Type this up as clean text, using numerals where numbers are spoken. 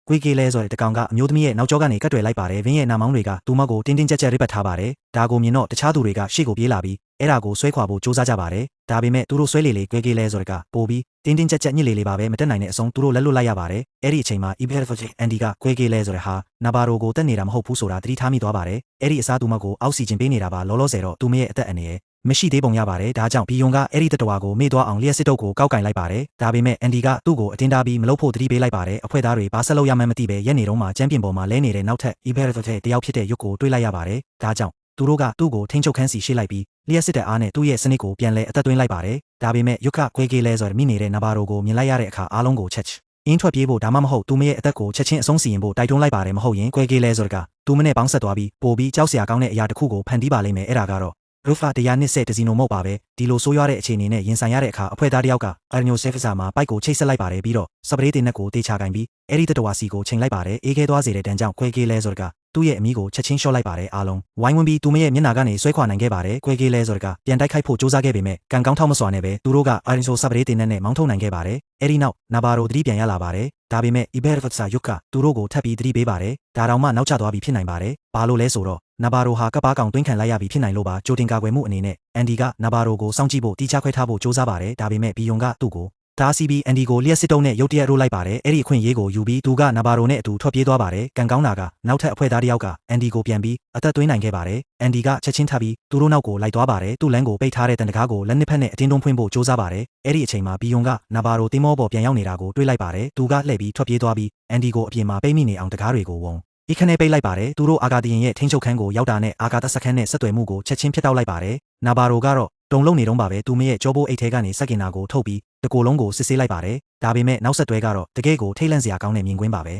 ကွေးကေးလဲဆိုတဲ့တကောင်ကအမျိုးသမီးရဲ့နောက်ကျောကနေကတ်တွေလိုက်ပါတယ်ဗင်းရဲ့နာမောင်းတွေကသူမကိုတင်းတင်းကြပ်ကြပ်ရိပ်ပတ်ထားပါတယ်ဒါကိုမြင်တော့တခြားသူတွေကရှေ့ကိုပြေးလာပြီးအဲ့ဒါကိုဆွဲခွာဖို့စူးစမ်းကြပါတယ်ဒါပေမဲ့သူတို့ဆွဲလေကွေးကေးလဲဆိုတဲ့ကပိုပြီးတင်းတင်းကြပ်ကြပ်ညစ်လေပါပဲမတက်နိုင်တဲ့အဆုံးသူတို့လက်လွတ်လိုက်ရပါတယ်အဲ့ဒီအချိန်မှာ Iberfort Andy ကကွေးကေးလဲဆိုတဲ့ဟာနာဘာရိုကိုတက်နေတာမဟုတ်ဘူးဆိုတာသတိထားမိသွားပါတယ်အဲ့ဒီအစားသူမကိုအောက်ဆီဂျင်ပေးနေတာပါလောလောဆယ်တော့သူမရဲ့အသက်အန္တရာယ်မရှိသေးပုံရပါတယ်ဒါကြောင့်ဘီယွန်ကအဲ့ဒီတတဝါကိုမေ့သွားအောင်လျှက်စစ်တုပ်ကိုကောက်ကင်လိုက်ပါတယ်ဒါပေမဲ့အန်ဒီကသူ့ကိုအတင်းတားပြီးမလုပ်ဖို့တတိပေးလိုက်ပါတယ်အဖွဲ့သားတွေဘာဆက်လုပ်ရမှန်းမသိပဲရက်နေတော့မှချမ်းပြင်ပေါ်မှာလဲနေတဲ့နောက်ထပ် Iberfort တယောက်ဖြစ်တဲ့ရွတ်ကိုတွေးလိုက်ရပါတယ်ဒါကြောင့်သူတို့ကသူ့ကိုထိန်းချုပ်ခန်းစီရှိလိုက်ပြီးလျှက်စစ်တဲ့အားနဲ့သူ့ရဲ့စနစ်ကိုပြန်လဲအသက်သွင်းလိုက်ပါတယ်ဒါပေမဲ့ရွတ်ကခွေးကေးလဲဆိုတဲ့မိနေတဲ့နာဘာရိုကိုမြင်လိုက်ရတဲ့အခါအားလုံးကိုချက်အင်းထွက်ပြေးဖို့ဒါမှမဟုတ်သူမရဲ့အသက်ကိုချက်ချင်းအဆုံးစီရင်ဖို့တိုက်တွန်းလိုက်ပါတယ်မဟုတ်ရင်ခွေးကေးလဲဆိုတဲ့ကသူမနဲ့ပေါင်းဆက်သွားပြီးပိုပြီးကြောက်စရာကောင်းတဲ့အရာတစ်ခုကိုဖန်တီးပါလိမ့်မယ်အဲ့ဒါကတော့ရူဖာတရားနှစ်ဆက်တစီနိုမဟုတ်ပါပဲဒီလိုဆိုးရွားတဲ့အခြေအနေနဲ့ရင်ဆိုင်ရတဲ့အခါအဖွဲ့သားတယောက်ကအာညိုဆေဖစာမှာပိုက်ကိုချိတ်ဆက်လိုက်ပါတယ်ပြီးတော့စပရေးတင်နက်ကိုတေချာကင်ပြီးအဲ့ဒီတတဝါစီကိုချိန်လိုက်ပါတယ်အေးခဲသွားစေတဲ့တန်းကြောင့်ခွဲကေးလဲဆိုတဲ့ကသူ့ရဲ့အမီးကိုချက်ချင်းရှော့လိုက်ပါတယ်အားလုံးဝိုင်းဝန်းပြီးသူမရဲ့မျက်နှာကနေဆွဲခွာနိုင်ခဲ့ပါတယ်ခွဲကေးလဲဆိုတဲ့ကပြန်တိုက်ခိုက်ဖို့စူးစမ်းခဲ့ပေမဲ့ကံကောင်းထောက်မစွာနဲ့ပဲသူတို့ကအာရင်ဆိုစပရေးတင်နက်နဲ့မောင်းထုတ်နိုင်ခဲ့ပါတယ်အဲ့ဒီနောက်နာဘာရိုသတိပြန်ရလာပါတယ်ဒါပေမဲ့ Iberfort စာယုတ်ကသူတို့ကိုထပ်ပြီးသတိပေးပါတယ်ဒါတောင်မှနောက်ကျသွားပြီးဖြစ်နိုင်ပါတယ်ဘာလို့လဲဆိုတော့နာဘာရိုဟာကပ္ပားကောင်တွင်းခံလိုက်ရပြီးဖြစ်နိုင်လို့ပါကြိုတင်ကာကွယ်မှုအနေနဲ့အန်ဒီကနာဘာရိုကိုစောင့်ကြည့်ဖို့တီချခွဲထားဖို့စူးစမ်းပါတယ်ဒါပေမဲ့ဘီယွန်ကသူ့ကိုဒါစီဘီအန်ဒီကိုလျှက်စစ်တုံးနဲ့ရုတ်တရက်ရိုးလိုက်ပါတယ်အဲ့ဒီအခွင့်အရေးကိုယူပြီးသူကနာဘာရိုနဲ့အတူထွက်ပြေးသွားပါတယ်ကံကောင်းတာကနောက်ထပ်အဖွဲ့သားတစ်ယောက်ကအန်ဒီကိုပြန်ပြီးအသက်သွင်းနိုင်ခဲ့ပါတယ်အန်ဒီကချက်ချင်းထပ်ပြီးသူတို့နောက်ကိုလိုက်သွားပါတယ်သူ့လမ်းကိုပိတ်ထားတဲ့တန်တကားကိုလက်နှစ်ဖက်နဲ့အတင်းတွန်းဖွင့်ဖို့စူးစမ်းပါတယ်အဲ့ဒီအချိန်မှာဘီယွန်ကနာဘာရိုတင်းမောပေါ်ပြန်ရောက်နေတာကိုတွေ့လိုက်ပါတယ်သူကလှည့်ပြီးထွက်ပြေးသွားပြီးအန်ဒီကိုအပြင်မှာပိတ်မိနေအောင်တကားတွေကိုဝုံဒီခနဲ့ပိတ်လိုက်ပါတယ်သူတို့အာဂါဒီယင်ရဲ့ထိန်းချုပ်ခန်းကိုရောက်တာနဲ့အာဂါသစခန်းနဲ့ဆက်သွယ်မှုကိုချက်ချင်းဖျက်တောက်လိုက်ပါတယ်နာဘာရိုကတော့တုံလုံးနေတော့ပါပဲသူမရဲ့ကြောဘိုးအိတ်ထဲကနေစက်ကင်နာကိုထုတ်ပြီးတကိုယ်လုံးကိုစစ်ဆေးလိုက်ပါတယ်ဒါပေမဲ့နောက်ဆက်တွဲကတော့တကယ့်ကိုထိတ်လန့်စရာကောင်းတဲ့မြင်ကွင်းပါပဲ